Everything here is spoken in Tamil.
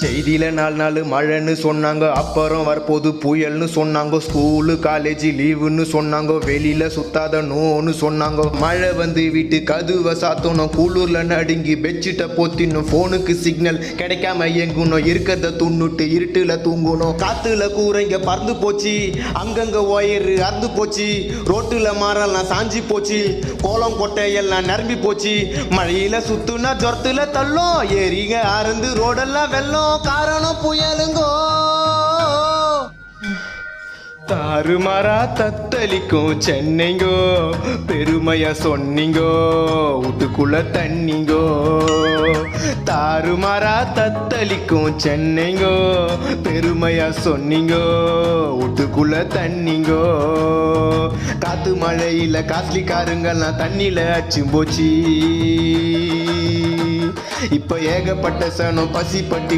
செய்தியில 4 நாள் மழைன்னு சொன்னாங்க, அப்புறம் வரப்போது புயல்னு சொன்னாங்க. ஸ்கூலு காலேஜ் லீவுன்னு சொன்னாங்க, வெளியில சுத்தாத நோன்னு சொன்னாங்க. மழை வந்து வீட்டு கதுவை சாத்தணும், குளூர்ல நடுங்கி பெட்ஷீட்டை போத்தினும், போனுக்கு சிக்னல் கிடைக்காம எங்குணும், இருக்கிறத துண்ணுட்டு இருட்டுல தூங்கணும். காத்துல கூரைங்க பறந்து போச்சு, அங்கங்க ஒயரு அறுந்து போச்சு, ரோட்டுல மரம்லாம் சாஞ்சி போச்சு, கோலம் கொட்டை எல்லாம் நிரம்பி போச்சு. மழையில சுத்துனா ஜொரத்துல தள்ளும், ஏரிங்க அறந்து ரோடெல்லாம் வெள்ளம், காரணம் புயலுங்கோ. தாறுமாறா தத்தளிக்கும் சென்னைங்கோ, பெருமையா சொன்னீங்கோ, வீட்டுக்குள்ள தண்ணிங்கோ. தாறுமாறா தத்தளிக்கும் சென்னைங்கோ, பெருமையா சொன்னீங்கோ, வீட்டுக்குள்ள தண்ணிங்கோ. காத்து மழையில காஸ்ட்லி காருங்கெல்லாம் தண்ணியில அச்சும் போச்சு. இப்ப ஏகப்பட்ட சனம் பசி பட்டி